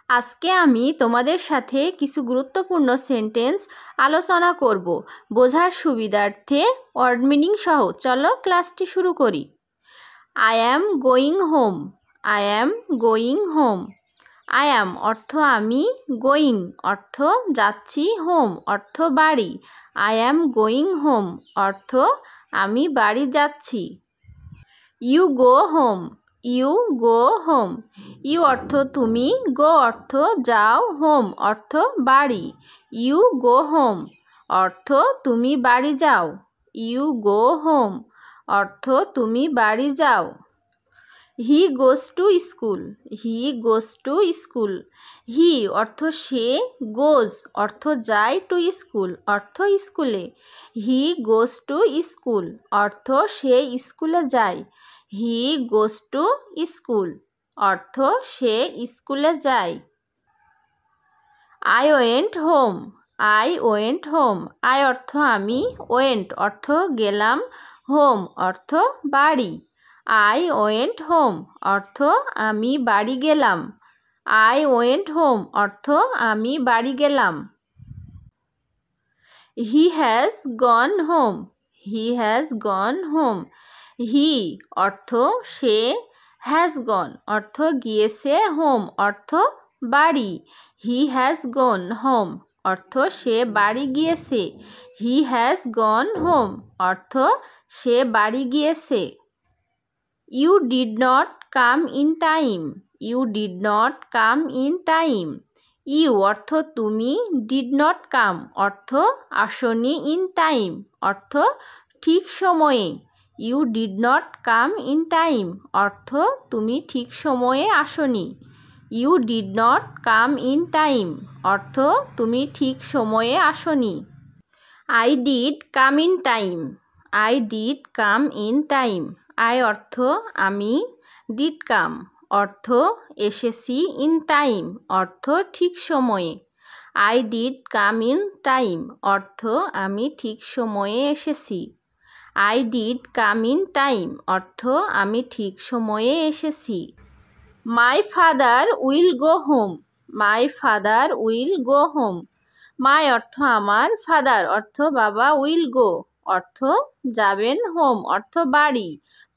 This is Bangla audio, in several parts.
আজকে আমি তোমাদের সাথে কিছু গুরুত্বপূর্ণ সেন্টেন্স আলোচনা করব বোঝার সুবিধার্থে ওয়ার্ড মিনিং সহ। চলো ক্লাসটি শুরু করি। I am going home. I am going home. I am অর্থ আমি, গোয়িং অর্থ যাচ্ছি, হোম অর্থ বাড়ি। আই অ্যাম গোয়িং হোম অর্থ আমি বাড়ি যাচ্ছি। You go home. You go home. You অর্থ তুমি, গো অর্থ যাও, হোম অর্থ বাড়ি। ইউ গো হোম অর্থ তুমি বাড়ি যাও। ইউ গো হোম অর্থ তুমি বাড়ি যাও। He goes to school. He goes to school. He অর্থ সে, গোজ অর্থ যায়, টু স্কুল অর্থ স্কুলে। হি গোজ টু স্কুল অর্থ সে স্কুলে যায়। হি গোজ টু স্কুল অর্থ সে স্কুলে যায়। I went home. I went home. I অর্থ আমি, ওয়েন্ট অর্থ গেলাম, হোম অর্থ বাড়ি। আই ওয়েন্ট হোম অর্থ আমি বাড়ি গেলাম। আই ওয়েন্ট হোম অর্থ আমি বাড়ি গেলাম। He has gone home. He has gone home. He অর্থ সে, হ্যাজ গন অর্থ গিয়েছে, হোম অর্থ বাড়ি। হি হ্যাজ গন হোম অর্থ সে বাড়ি গিয়েছে। হি হ্যাজ গন হোম অর্থ সে বাড়ি গিয়েছে। You did not come in time. You did not come in time. You অর্থ তুমি, ডিড নট কাম অর্থ আসনি, ইন টাইম অর্থ ঠিক সময়ে। You did not come in time অর্থ তুমি ঠিক সময়ে আসনি। You did not come in time অর্থ তুমি ঠিক সময়ে আসনি। I did come in time. I did come in time. I অর্থ আমি, ডিড কাম অর্থ এসেছি, ইন টাইম অর্থ ঠিক সময়ে। I did come in time অর্থ আমি ঠিক সময়ে এসেছি। I did come in time অর্থ আমি ঠিক সময়ে এসেছি। My father will go home. My father will go home. My অর্থ আমার, ফাদার অর্থ বাবা, উইল গো অর্থ যাবেন, হোম অর্থ বাড়ি।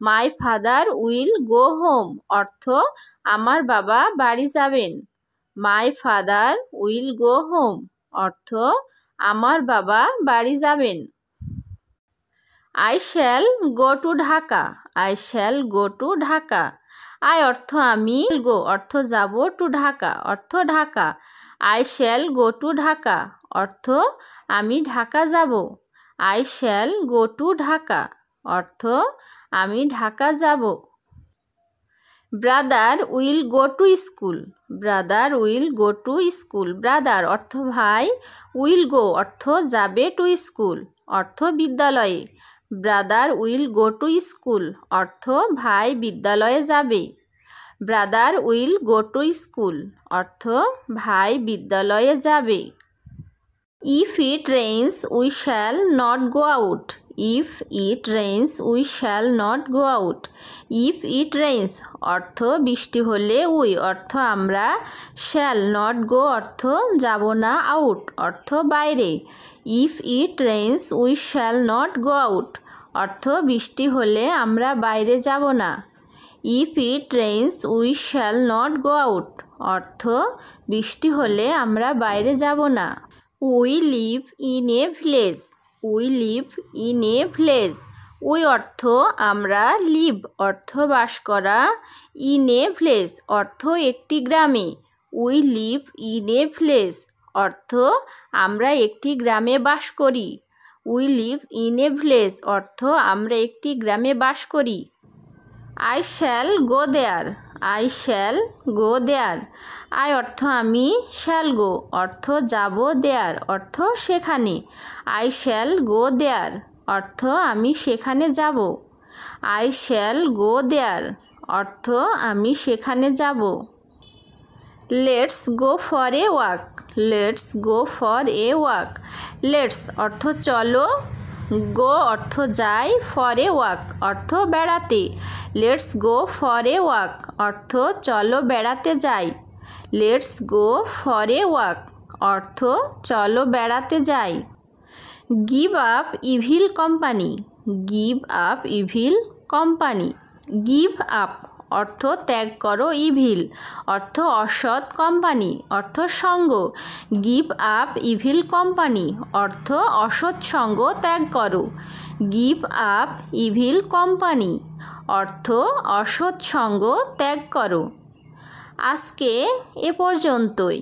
মাই ফাদার উইল গো হোম অর্থ আমার বাবা বাড়ি যাবেন। মাই ফাদার উইল গো হোম অর্থ আমার বাবা বাড়ি যাবেন। I shall go to Dhaka. I shall go to Dhaka. I অর্থ আমি, গো অর্থ যাব, টু ঢাকা অর্থ Dhaka. I shall go to Dhaka অর্থ আমি ঢাকা যাব। I shall go to Dhaka অর্থ আমি ঢাকা যাব। Brother will go to school. Brother will go to school. Brother অর্থ ভাই, উইল গো অর্থ যাবে, টু স্কুল অর্থ বিদ্যালয়ে। Brother will go to school অর্থ ভাই বিদ্যালয়ে যাবে। Brother will go to school অর্থ ভাই বিদ্যালয়ে যাবে। If it rains we shall not go out. If it rains we shall not go out. If it rains অর্থ বৃষ্টি হলে, উই অর্থ আমরা, শ্যাল নট গো অর্থ যাব না, আউট অর্থ বাইরে। If it rains we shall not go out অর্থ বৃষ্টি হলে আমরা বাইরে যাব না। If it rains we shall not go out অর্থ বৃষ্টি হলে আমরা বাইরে যাব না। We live in a village. We live in a village. We অর্থ আমরা, লিভ অর্থ বাস করা, ইন এ ভিলেজ অর্থ একটি গ্রামে। We live in a village অর্থ আমরা একটি গ্রামে বাস করি। We live in a village অর্থ আমরা একটি গ্রামে বাস করি। I shall go there. I shall go there. I অর্থ আমি, শ্যাল গো অর্থ যাব, দেয়ার অর্থ সেখানে। আই শ্যাল গো দেয়ার অর্থ আমি সেখানে যাব। আই শ্যাল গো দেয়ার অর্থ আমি সেখানে যাব। Let's go for a walk. Let's go for a walk. Let's অর্থ চলো, গো অর্থ যাই, ফর এ ওয়াক অর্থ বেড়াতে। Let's go for a walk অর্থ চলো বেড়াতে যাই। Let's go for a walk অর্থ চলো বেড়াতে যাই। Give up evil company, give up evil company. Give up অর্থ ত্যাগ করো, ইভিল অর্থ অসৎ, কোম্পানি অর্থ সঙ্গ। গিভ আপ ইভিল কোম্পানি অর্থ অসৎ সঙ্গ ত্যাগ করো। গিভ আপ ইভিল কোম্পানি অর্থ অসৎ সঙ্গ ত্যাগ করো। আজকে এ পর্যন্তই।